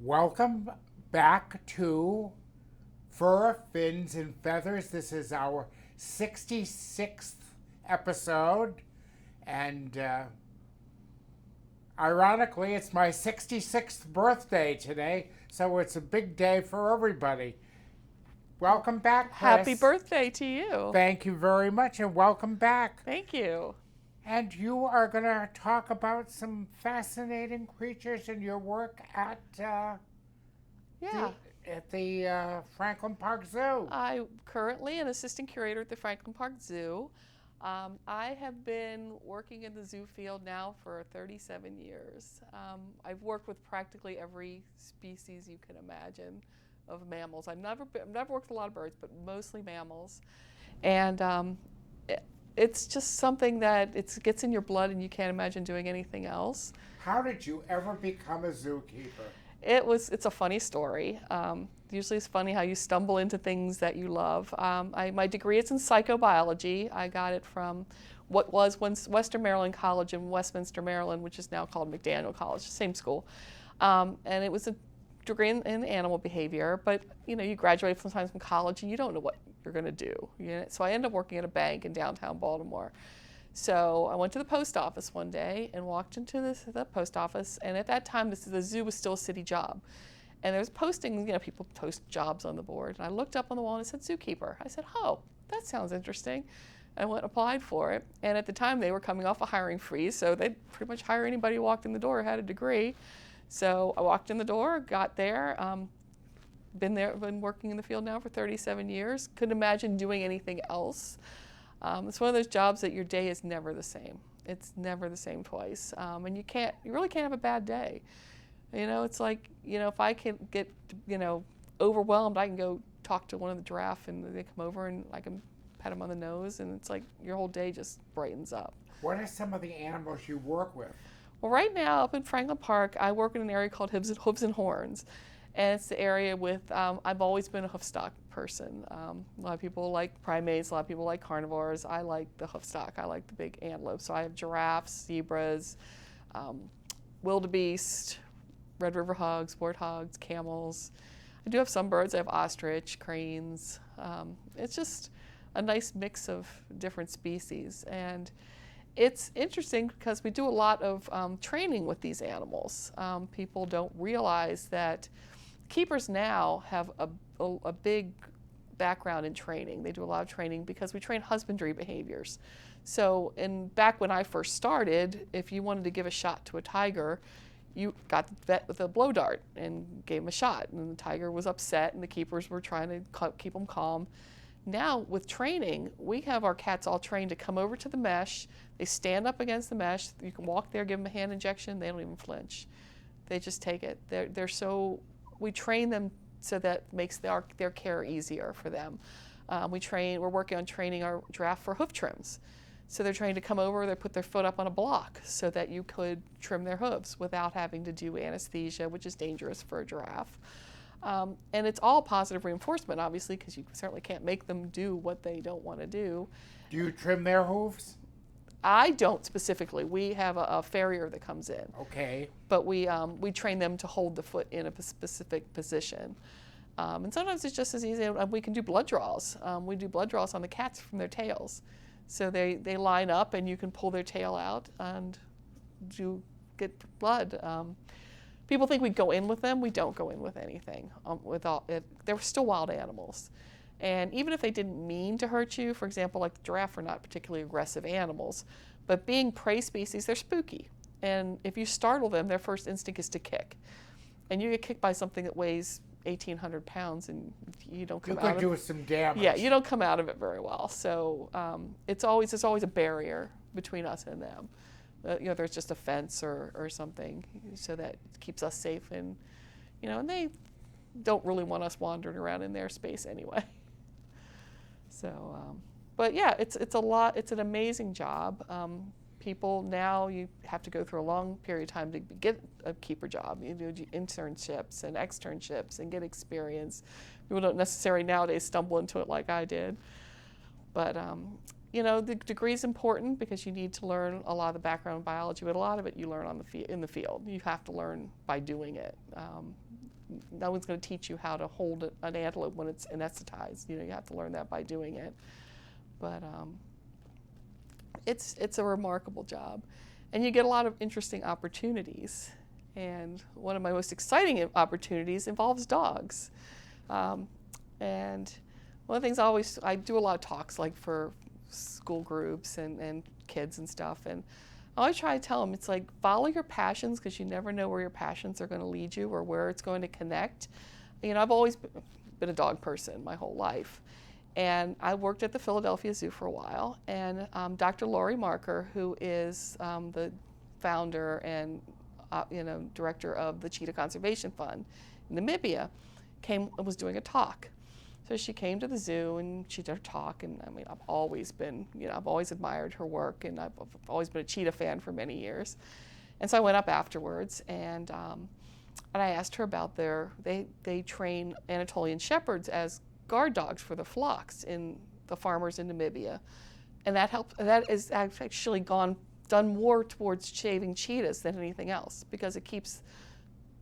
Welcome back to Fur, Fins, and Feathers. This is our 66th episode, and ironically, it's my 66th birthday today, so it's a big day for everybody. Welcome back, Happy Chris. birthday to you. Thank you very much, and welcome back. Thank you. And you are going to talk about some fascinating creatures in your work at Yeah. the Franklin Park Zoo. I currently an assistant curator at the Franklin Park Zoo. I have been working in the zoo field now for 37 years. I've worked with practically every species you can imagine of mammals. I've never worked with a lot of birds, but mostly mammals. And it's just something that it gets in your blood and you can't imagine doing anything else. How did you ever become a zookeeper? It's a funny story. Usually it's funny how you stumble into things that you love. My degree is in psychobiology. I got it from what was once Western Maryland College in Westminster, Maryland, which is now called McDaniel College, same school. And it was a degree in animal behavior, but you graduate sometimes from college and you don't know what you're going to do. So I ended up working at a bank in downtown Baltimore. So I went to the post office one day and walked into the post office, and at that time the zoo was still a city job. And there was postings, people post jobs on the board. And I looked up on the wall and it said zookeeper. I said, oh, that sounds interesting. I went and applied for it. And at the time they were coming off a hiring freeze, so they'd pretty much hire anybody who walked in the door who had a degree. So I walked in the door, got there, been working in the field now for 37 years. Couldn't imagine doing anything else. It's one of those jobs that your day is never the same. It's never the same twice. And you really can't have a bad day. It's like, if I can get, overwhelmed, I can go talk to one of the giraffe and they come over and I can pet them on the nose, and it's like your whole day just brightens up. What are some of the animals you work with? Well, right now up in Franklin Park, I work in an area called Hooves and Horns. And it's the area with, I've always been a hoofstock person. A lot of people like primates, a lot of people like carnivores. I like the hoofstock, I like the big antelope. So I have giraffes, zebras, wildebeest, red river hogs, warthogs, camels. I do have some birds, I have ostrich, cranes. It's just a nice mix of different species. And it's interesting because we do a lot of training with these animals. People don't realize that keepers now have a big background in training. They do a lot of training because we train husbandry behaviors. So back when I first started, if you wanted to give a shot to a tiger, you got the vet with a blow dart and gave him a shot. And the tiger was upset and the keepers were trying to keep him calm. Now with training, we have our cats all trained to come over to the mesh. They stand up against the mesh. You can walk there, give them a hand injection. They don't even flinch. They just take it. We train them so that makes their care easier for them. We're working on training our giraffe for hoof trims. So they're trained to come over, they put their foot up on a block so that you could trim their hooves without having to do anesthesia, which is dangerous for a giraffe. And it's all positive reinforcement, obviously, because you certainly can't make them do what they don't want to do. Do you trim their hooves? I don't specifically. We have a farrier that comes in. Okay. But we train them to hold the foot in a specific position. And sometimes it's just as easy. We can do blood draws. We do blood draws on the cats from their tails. So they line up and you can pull their tail out and get blood. People think we go in with them. We don't go in with anything. They're still wild animals. And even if they didn't mean to hurt you, for example, like the giraffe are not particularly aggressive animals, but being prey species, they're spooky. And if you startle them, their first instinct is to kick. And you get kicked by something that weighs 1,800 pounds and you don't come out of it. You could do some damage. Yeah, you don't come out of it very well. So there's always a barrier between us and them. There's just a fence or something so that keeps us safe. And they don't really want us wandering around in their space anyway. So, but yeah, it's a lot. It's an amazing job. People now, you have to go through a long period of time to get a keeper job. You do internships and externships and get experience. People don't necessarily nowadays stumble into it like I did. But the degree is important because you need to learn a lot of the background biology, but a lot of it you learn in the field. You have to learn by doing it. no one's going to teach you how to hold an antelope when it's anesthetized. You have to learn that by doing it. But it's a remarkable job, and you get a lot of interesting opportunities. And one of my most exciting opportunities involves dogs. And one of the things I do a lot of talks like for school groups and kids and stuff, and I always try to tell them, it's like, follow your passions, because you never know where your passions are going to lead you or where it's going to connect. I've always been a dog person my whole life. And I worked at the Philadelphia Zoo for a while, and Dr. Laurie Marker, who is the founder and director of the Cheetah Conservation Fund in Namibia, was doing a talk. So she came to the zoo and she did her talk, and I've always admired her work, and I've always been a cheetah fan for many years. And so I went up afterwards, and I asked her about they train Anatolian shepherds as guard dogs for the flocks in the farmers in Namibia, and that is actually done more towards shaving cheetahs than anything else, because it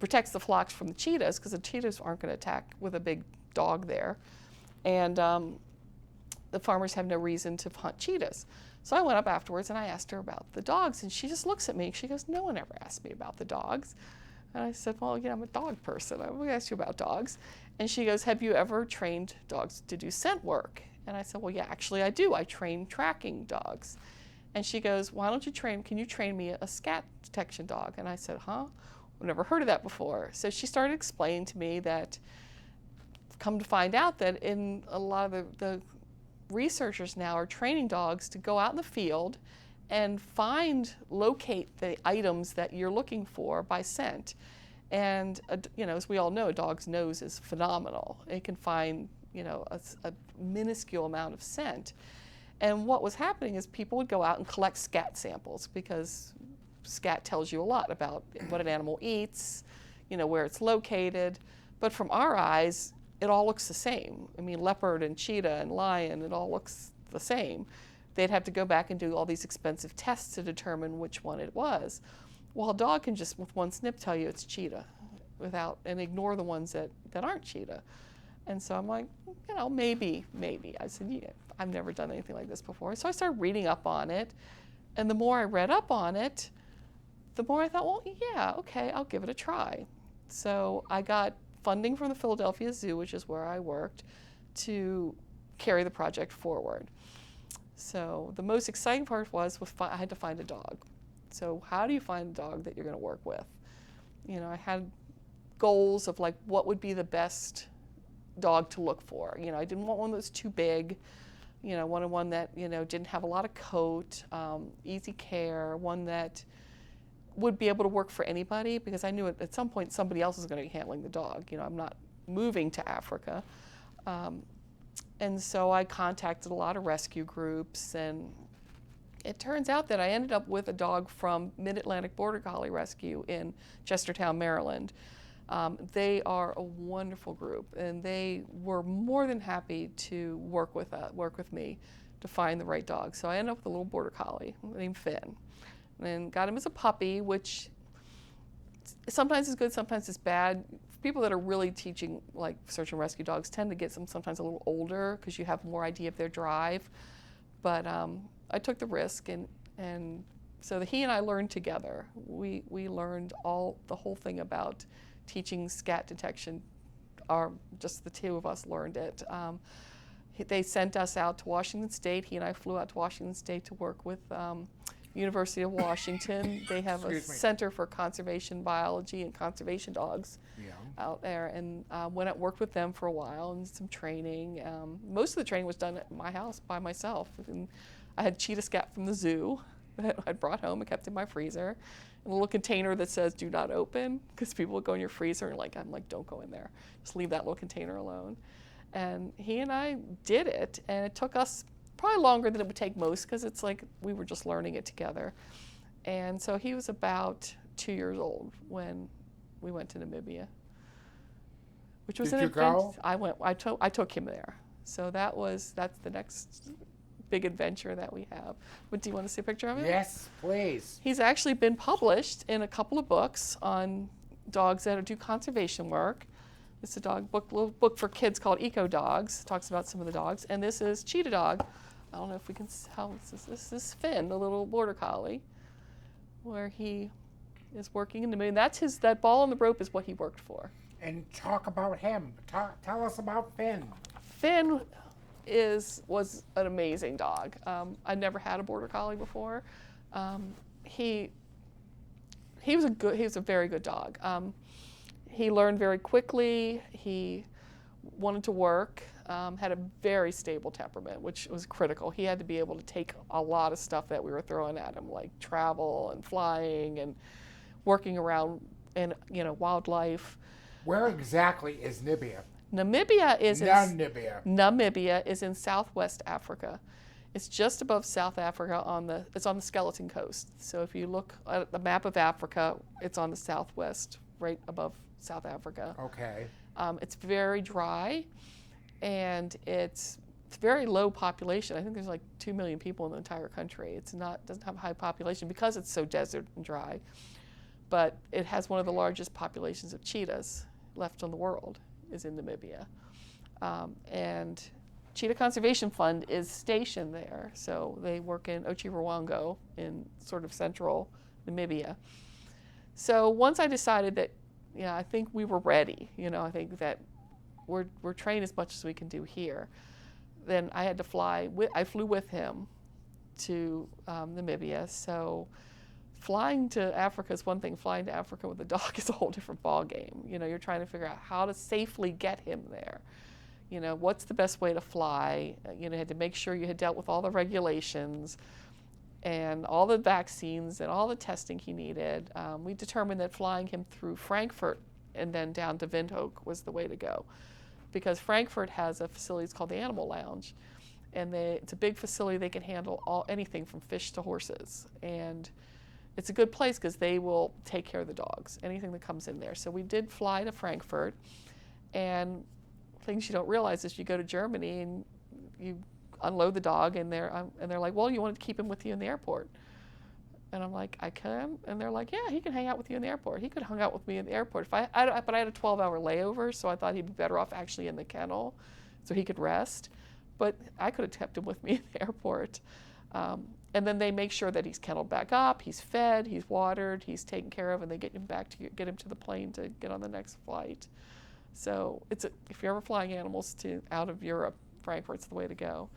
protects the flocks from the cheetahs, because the cheetahs aren't going to attack with a big dog there, and the farmers have no reason to hunt cheetahs. So I went up afterwards and I asked her about the dogs, and she just looks at me. She goes, "No one ever asked me about the dogs." And I said, "Well, I'm a dog person. I will ask you about dogs." And she goes, "Have you ever trained dogs to do scent work?" And I said, "Well, yeah, actually I do. I train tracking dogs." And she goes, "Can you train me a scat detection dog?" And I said, "Huh? I've never heard of that before." So she started explaining to me that, come to find out that in a lot of the researchers now are training dogs to go out in the field and locate the items that you're looking for by scent. And as we all know, a dog's nose is phenomenal. It can find a minuscule amount of scent. And what was happening is people would go out and collect scat samples, because scat tells you a lot about what an animal eats, where it's located. But from our eyes, it all looks the same. Leopard and cheetah and lion, it all looks the same. They'd have to go back and do all these expensive tests to determine which one it was. Well, a dog can just, with one snip, tell you it's cheetah and ignore the ones that aren't cheetah. And so I'm like, maybe. I said, yeah, I've never done anything like this before. So I started reading up on it. And the more I read up on it, the more I thought, well, yeah, okay, I'll give it a try. So I got funding from the Philadelphia Zoo, which is where I worked, to carry the project forward. So the most exciting part was I had to find a dog. So how do you find a dog that you're going to work with? I had goals of like, what would be the best dog to look for? I didn't want one that was too big. Wanted one that didn't have a lot of coat, easy care, one that would be able to work for anybody, because I knew at some point somebody else is going to be handling the dog. I'm not moving to Africa. And so I contacted a lot of rescue groups, and it turns out that I ended up with a dog from Mid-Atlantic Border Collie Rescue in Chestertown, Maryland. They are a wonderful group, and they were more than happy to work with me to find the right dog. So I ended up with a little Border Collie named Finn, and got him as a puppy, which sometimes is good, sometimes is bad. People that are really teaching like search and rescue dogs tend to get them sometimes a little older, because you have more idea of their drive. But I took the risk, and so he and I learned together. We learned the whole thing about teaching scat detection. Just the two of us learned it. They sent us out to Washington State. He and I flew out to Washington State to work with University of Washington. They have a Center for Conservation Biology and Conservation Dogs out there, and worked with them for a while and some training. Most of the training was done at my house by myself. And I had cheetah scat from the zoo that I brought home and kept in my freezer. A little container that says "Do not open," because people would go in your freezer, and I'm like, don't go in there. Just leave that little container alone. And he and I did it, and it took us probably longer than it would take most, because it's like we were just learning it together. And so he was about 2 years old when we went to Namibia, which was Did an you adventure. go? I took him there. So that's the next big adventure that we have. But do you want to see a picture of him? Yes, please. He's actually been published in a couple of books on dogs that do conservation work. It's a little book for kids called Eco Dogs. It talks about some of the dogs. And this is Cheetah Dog. I don't know if we can, this is Finn, a little border collie, where he is working in the moon. That ball on the rope is what he worked for. And talk about him. Tell us about Finn. Finn was an amazing dog. I'd never had a border collie before. He was a very good dog. He learned very quickly. He wanted to work. Had a very stable temperament, which was critical. He had to be able to take a lot of stuff that we were throwing at him, like travel and flying and working around in wildlife. Where exactly is Namibia? Namibia is in southwest Africa. It's just above South Africa it's on the Skeleton Coast. So if you look at the map of Africa, it's on the southwest, right above South Africa. Okay. It's very dry, and it's very low population. I think there's like 2 million people in the entire country. Doesn't have a high population because it's so desert and dry. But it has one of the largest populations of cheetahs left in the world is in Namibia. And Cheetah Conservation Fund is stationed there. So they work in Otjiwarongo in sort of central Namibia. So once I decided that, I think we were ready, I think that we're trained as much as we can do here, then I had to I flew with him to Namibia. So flying to Africa is one thing. Flying to Africa with a dog is a whole different ballgame. You're trying to figure out how to safely get him there. What's the best way to fly? You had to make sure you had dealt with all the regulations and all the vaccines and all the testing he needed. We determined that flying him through Frankfurt and then down to Windhoek was the way to go, because Frankfurt has a facility called the Animal Lounge, and it's a big facility. They can handle anything from fish to horses, and it's a good place because they will take care of the dogs, anything that comes in there. So we did fly to Frankfurt, and things you don't realize is you go to Germany and you unload the dog, and they're like, well, you wanted to keep him with you in the airport. And I'm like, I can? And they're like, yeah, he can hang out with you in the airport. He could hang out with me in the airport. But I had a 12-hour layover, so I thought he'd be better off actually in the kennel so he could rest. But I could have kept him with me in the airport. And then they make sure that he's kenneled back up, he's fed, he's watered, he's taken care of, and they get him to the plane to get on the next flight. So if you're ever flying animals out of Europe, Frankfurt's the way to go.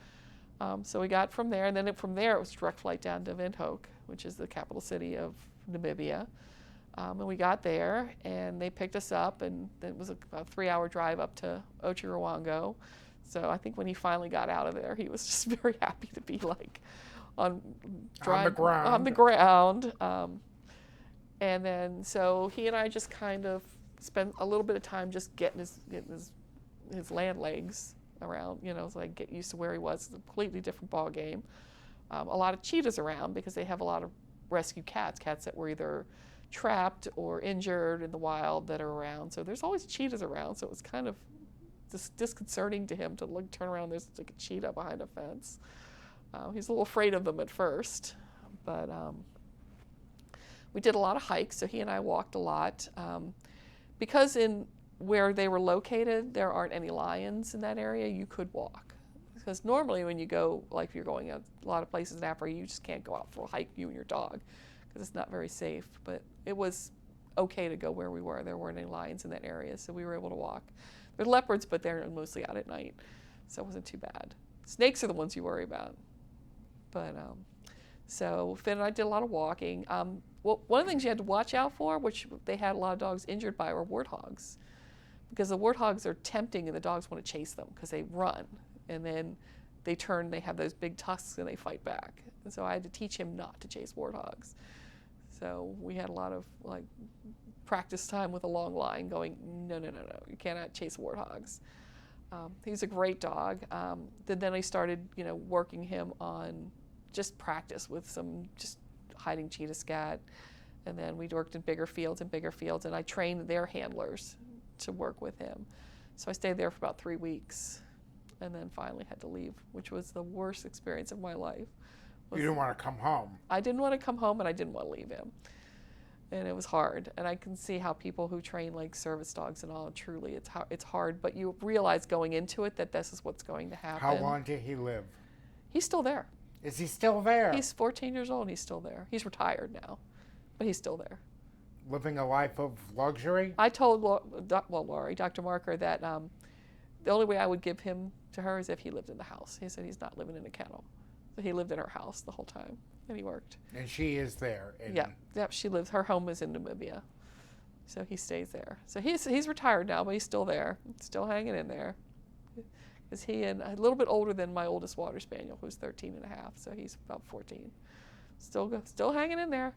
So we got from there, and then from there it was a direct flight down to Windhoek, which is the capital city of Namibia. And we got there, and they picked us up, and it was about a 3-hour drive up to Otjiwarongo. So I think when he finally got out of there, he was just very happy to be on the ground. And then so he and I just kind of spent a little bit of time just getting his land legs around, so I get used to where he was. It's a completely different ball game. A lot of cheetahs around because they have a lot of rescue cats that were either trapped or injured in the wild that are around. So there's always cheetahs around. So it was kind of disconcerting to him to turn around. There's like a cheetah behind a fence. He's a little afraid of them at first, but we did a lot of hikes. So he and I walked a lot because in where they were located, there aren't any lions in that area. You could walk, because normally when you go, like if you're going out a lot of places in Africa, you just can't go out for a hike, you and your dog, because it's not very safe. But it was okay to go where we were. There weren't any lions in that area, so we were able to walk. There are leopards, but they're mostly out at night, so it wasn't too bad. Snakes are the ones you worry about. But so Finn and I did a lot of walking. One of the things you had to watch out for, which they had a lot of dogs injured by, were warthogs, because the warthogs are tempting and the dogs want to chase them because they run, and then they turn, they have those big tusks and they fight back. And so I had to teach him not to chase warthogs. So we had a lot of practice time with a long line going, no, you cannot chase warthogs. He's a great dog. Then I started, working him on just practice with some just hiding cheetah scat. And then we worked in bigger fields, and I trained their handlers to work with him. So I stayed there for about 3 weeks, and then finally had to leave, which was the worst experience of my life. You didn't want to come home. I didn't want to come home, and I didn't want to leave him. and it was hard. And I can see how people who train like service dogs and all, truly, it's hard. But you realize going into it that this is what's going to happen. How long did he live? He's still there. Is he still there? He's 14 years old and he's still there. He's retired now, but he's still there. Living a life of luxury? I told Laurie, Dr. Marker, that the only way I would give him to her is if he lived in the house. He said he's not living in a kennel. So he lived in her house the whole time, and he worked. And she is there. Yeah, she lives. Her home is in Namibia, so he stays there. So he's retired now, but he's still there, still hanging in there. Because he and a little bit older than my oldest water spaniel, who's 13 and a half, so he's about 14. Still hanging in there.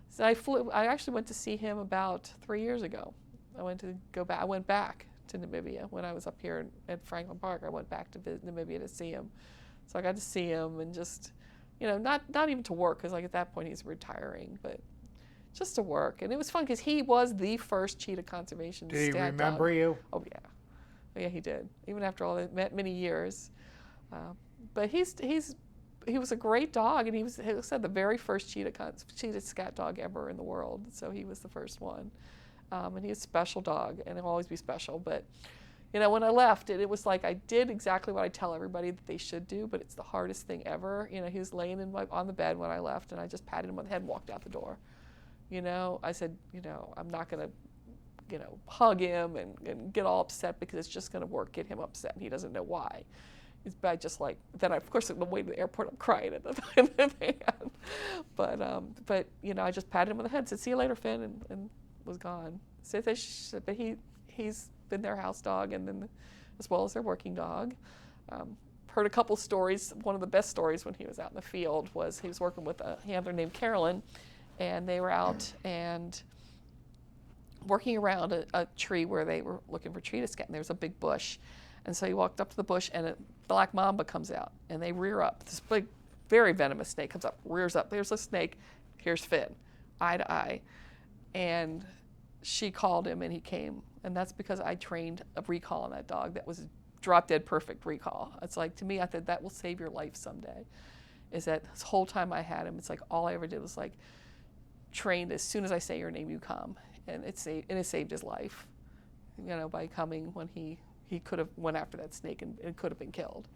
So I actually went to see him about 3 years ago. I went back to Namibia when I was up here at Franklin Park. I went back to Namibia to see him. So I got to see him and just, not even to work, because like at that point he's retiring, but just to work. And it was fun because he was the first cheetah conservation Did he stat remember dog. you? Oh yeah. Yeah, he did. Even after all that many years. But he was a great dog, and he was the very first cheetah scat dog ever in the world. So he was the first one, and he was a special dog, and he'll always be special. But when I left, it was like I did exactly what I tell everybody that they should do, but it's the hardest thing ever. He was laying on the bed when I left, and I just patted him on the head and walked out the door. I said, I'm not gonna hug him and get all upset because it's just going to get him upset and he doesn't know why. It's bad, just like, then of course on the way to the airport I'm crying at the van. But I just patted him on the head and said, see you later, Finn, and was gone. So but he's been their house dog and then as well as their working dog. Heard a couple stories. One of the best stories when he was out in the field was he was working with a handler named Carolyn, and they were out and working around a tree where they were looking for cheetah scat, and there was a big bush. And so he walked up to the bush, and a black mamba comes out, and they rear up. This big, very venomous snake comes up, rears up. There's a snake. Here's Finn, eye to eye. And she called him, and he came. And that's because I trained a recall on that dog that was a drop-dead perfect recall. It's like, to me, I thought that will save your life someday. Is that this whole time I had him, it's like all I ever did was like trained as soon as I say your name, you come. And it saved his life, by coming when he could have went after that snake and could have been killed,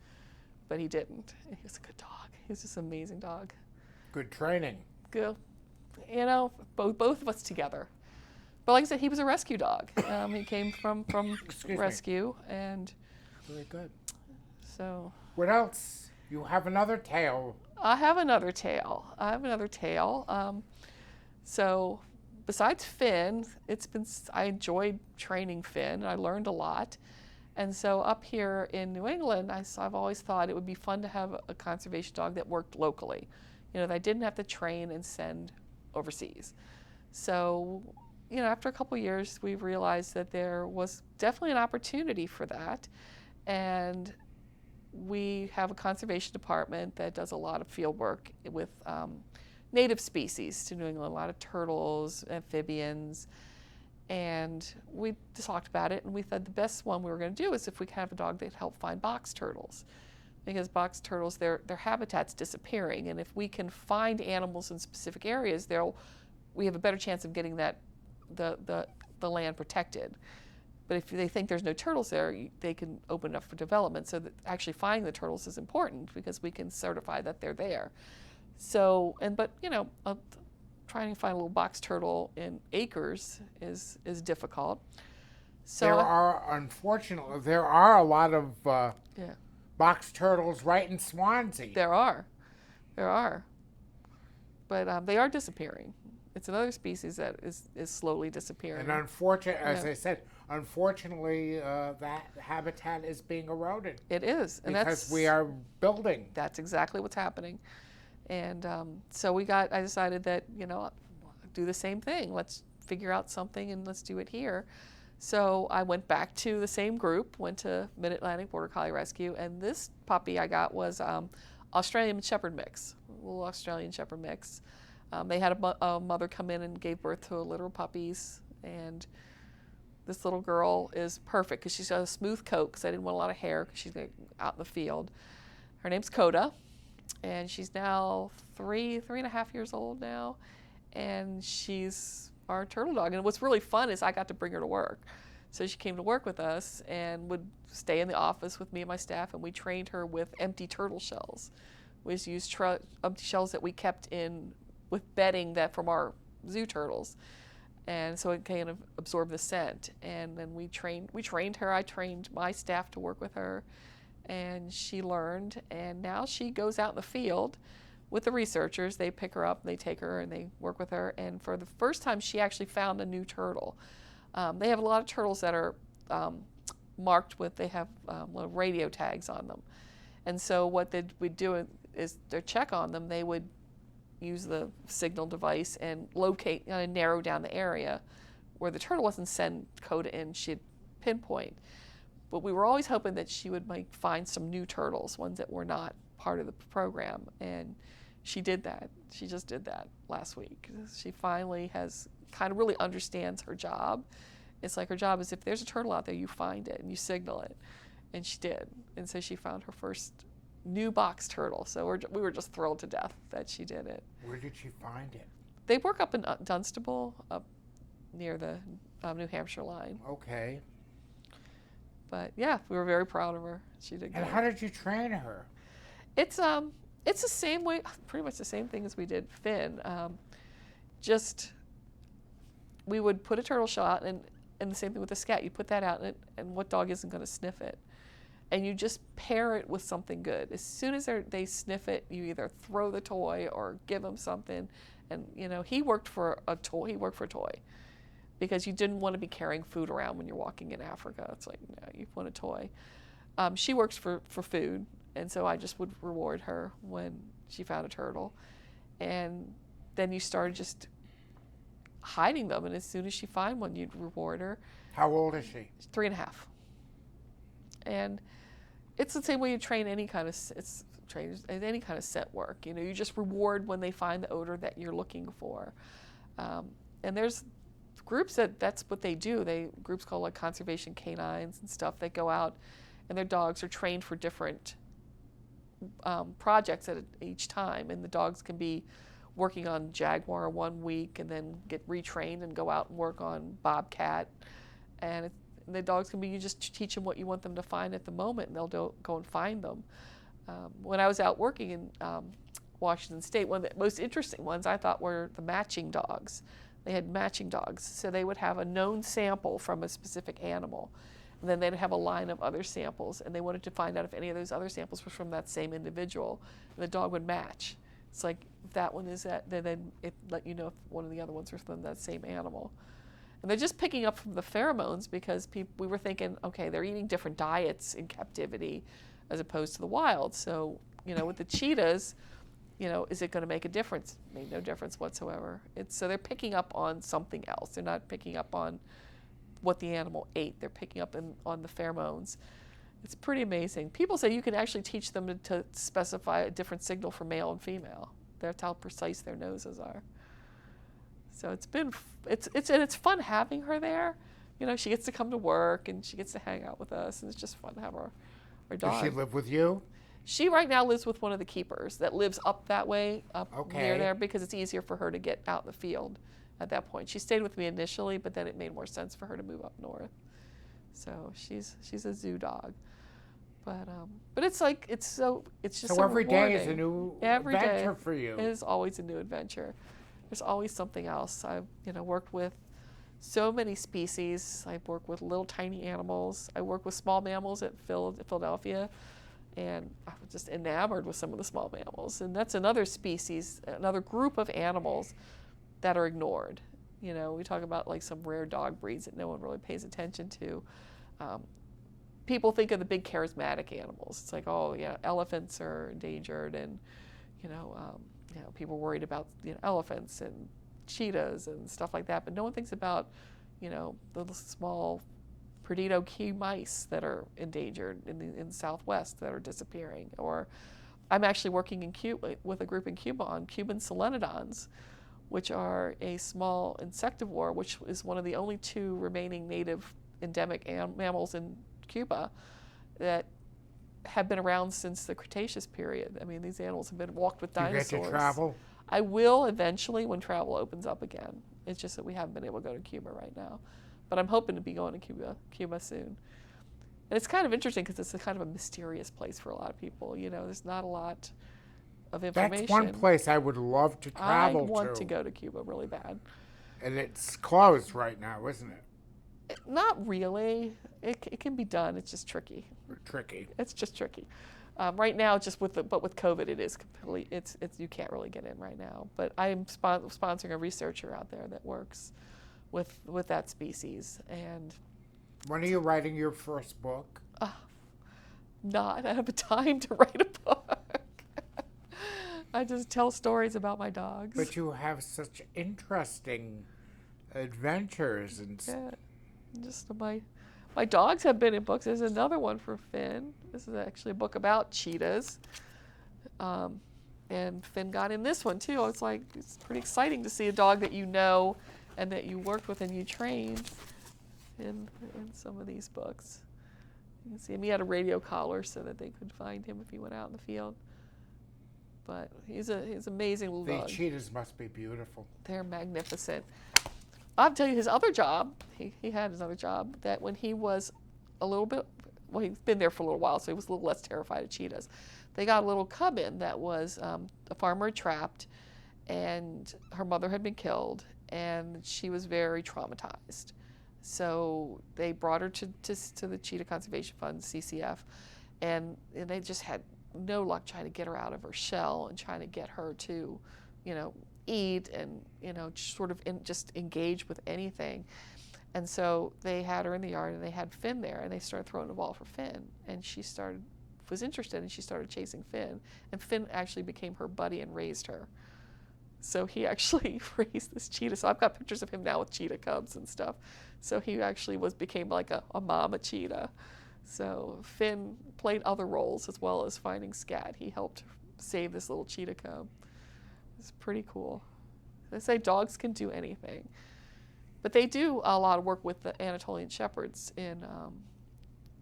but he didn't. And he was a good dog. He was just an amazing dog. Good training. Good, both of us together. But like I said, he was a rescue dog. He came from rescue, and very good. So. What else? You have another tale. I have another tale. So. Besides Finn, I enjoyed training Finn. I learned a lot. And so up here in New England, I've always thought it would be fun to have a conservation dog that worked locally. That I didn't have to train and send overseas. So, after a couple years, we realized that there was definitely an opportunity for that. And we have a conservation department that does a lot of field work with native species to New England, a lot of turtles, amphibians, and we just talked about it, and we thought the best one we were going to do is if we could have a dog that helped find box turtles, because box turtles, their habitat's disappearing, and if we can find animals in specific areas, we have a better chance of getting the land protected. But if they think there's no turtles there, they can open it up for development. So that actually finding the turtles is important because we can certify that they're there. So, trying to find a little box turtle in acres is difficult. So unfortunately, there are a lot of box turtles right in Swansea. There are. But they are disappearing. It's another species that is slowly disappearing. And as I said, unfortunately, that habitat is being eroded. It is. Because we are building. That's exactly what's happening. And so I decided that, do the same thing. Let's figure out something and let's do it here. So I went back to the same group, went to Mid-Atlantic Border Collie Rescue, and this puppy I got was Australian Shepherd mix, a little Australian Shepherd mix. They had a mother come in and gave birth to a litter of puppies, and this little girl is perfect because she's got a smooth coat because I didn't want a lot of hair because she's out in the field. Her name's Coda. And she's now 3.5 years old now, and she's our turtle dog. And what's really fun is I got to bring her to work. So she came to work with us and would stay in the office with me and my staff, and we trained her with empty turtle shells. We just used empty shells that we kept in with bedding that from our zoo turtles. And so it kind of absorbed the scent. And then we trained her. I trained my staff to work with her, and she learned. And now she goes out in the field with the researchers. They pick her up, they take her, and they work with her. And for the first time, she actually found a new turtle. They have a lot of turtles that are marked with, they have little radio tags on them. And so what they would do is to check on them, they would use the signal device and locate and narrow down the area where the turtle wasn't send code in, she'd pinpoint. But we were always hoping that she would find some new turtles, ones that were not part of the program. And she did that. She just did that last week. She finally has kind of really understands her job. It's like her job is, if there's a turtle out there, you find it and you signal it. And she did. And so she found her first new box turtle. So we were just thrilled to death that she did it. Where did she find it? They work up in Dunstable, up near the New Hampshire line. Okay. But yeah, we were very proud of her. She did good. And how did you train her? It's the same way, pretty much the same thing as we did Finn. Just we would put a turtle shell out, and the same thing with the scat. You put that out, and what dog isn't going to sniff it? And you just pair it with something good. As soon as they sniff it, you either throw the toy or give them something. And he worked for a toy. He worked for a toy, because you didn't want to be carrying food around when you're walking in Africa. It's like, no, you want a toy. She works for food, and so I just would reward her when she found a turtle. And then you started just hiding them, and as soon as she find one, you'd reward her. How old is she? 3.5. And it's the same way you train any kind of any kind of scent work. You just reward when they find the odor that you're looking for. And there's groups that's what they do. Groups called like conservation canines and stuff that go out, and their dogs are trained for different projects at each time. And the dogs can be working on jaguar 1 week and then get retrained and go out and work on bobcat. And the dogs can be, you just teach them what you want them to find at the moment, and they'll go and find them. When I was out working in Washington State, one of the most interesting ones I thought were the matching dogs. They had matching dogs. So they would have a known sample from a specific animal, and then they'd have a line of other samples, and they wanted to find out if any of those other samples were from that same individual, and the dog would match. It's like, if that one is that, then it let you know if one of the other ones was from that same animal. And they're just picking up from the pheromones, because we were thinking, okay, they're eating different diets in captivity as opposed to the wild. So, with the cheetahs, is it going to make a difference? Made no difference whatsoever. So they're picking up on something else. They're not picking up on what the animal ate. They're picking up on the pheromones. It's pretty amazing. People say you can actually teach them to specify a different signal for male and female. That's how precise their noses are. So it's fun having her there. She gets to come to work, and she gets to hang out with us, and it's just fun to have our dog. Does she live with you? She right now lives with one of the keepers that lives up that way, up near there, because it's easier for her to get out in the field at that point. She stayed with me initially, but then it made more sense for her to move up north. So she's a zoo dog. But it's just so every rewarding. day is a new Every adventure day for you. is always a new adventure. There's always something else. I've worked with so many species. I've worked with little tiny animals. I work with small mammals at Philadelphia, and I was just enamored with some of the small mammals. And that's another species, another group of animals that are ignored. We talk about like some rare dog breeds that no one really pays attention to. People think of the big charismatic animals. It's like, oh yeah, elephants are endangered, and people worried about elephants and cheetahs and stuff like that. But no one thinks about the small Perdido key mice that are endangered in the Southwest that are disappearing. Or I'm actually working in Cuba with a group in Cuba on Cuban solenodons, which are a small insectivore, which is one of the only 2 remaining native endemic mammals in Cuba that have been around since the Cretaceous period. I mean, these animals have been walked with dinosaurs. You get to travel? I will eventually when travel opens up again. It's just that we haven't been able to go to Cuba right now. But I'm hoping to be going to Cuba soon. And it's kind of interesting because it's a kind of a mysterious place for a lot of people. You know, there's not a lot of information. That's one place I would love to travel I want to go to Cuba really bad. And it's closed right now, isn't it? Not really. It can be done. It's just tricky. Tricky. It's just tricky. Right now, but with COVID, it is completely. It's you can't really get in right now. But I'm sponsoring a researcher out there that works with that species. And when are you writing your first book? I don't have time to write a book. I just tell stories about my dogs. But you have such interesting adventures and just my dogs have been in books. There's another one for Finn. This is actually a book about cheetahs. And Finn got in this one too. It's pretty exciting to see a dog that you know and that you worked with and you trained in some of these books. You can see him. He had a radio collar so that they could find him if he went out in the field. But he's an amazing little dog. The cheetahs must be beautiful. They're magnificent. I'll tell you his other job. He had his other job that when he was a little bit, well, he's been there for a little while, so he was a little less terrified of cheetahs. They got a little cub in that was a farmer had trapped, and her mother had been killed, and she was very traumatized. So they brought her to the Cheetah Conservation Fund, CCF, and they just had no luck trying to get her out of her shell and trying to get her to, eat and, sort of just engage with anything. And so they had her in the yard and they had Finn there and they started throwing the ball for Finn. And she was interested and she started chasing Finn. And Finn actually became her buddy and raised her. So he actually raised this cheetah. So I've got pictures of him now with cheetah cubs and stuff. So he actually became like a mama cheetah. So Finn played other roles as well as finding Scat. He helped save this little cheetah cub. It's pretty cool. They say dogs can do anything. But they do a lot of work with the Anatolian Shepherds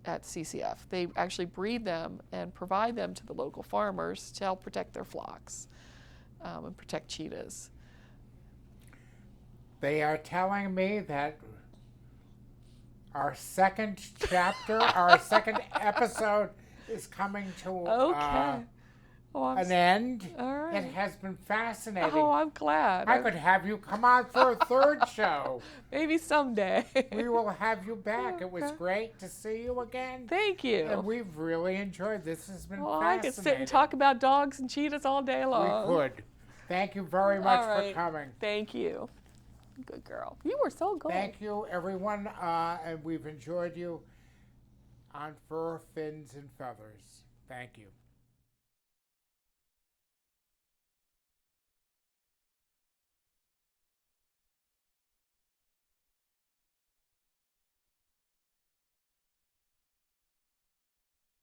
at CCF. They actually breed them and provide them to the local farmers to help protect their flocks and protect cheetahs. They are telling me that our second chapter, our second episode is coming to an end. All right. It has been fascinating. Oh, I'm glad. I could have you come on for a third show. Maybe someday. We will have you back. It was great to see you again. Thank you. And we've really enjoyed this. This has been I fascinating. could sit and talk about dogs and cheetahs all day long. We could. Thank you very much for coming. Thank you. Good girl. You were so good. Thank you, everyone. And we've enjoyed you on Fur, Fins, and Feathers. Thank you.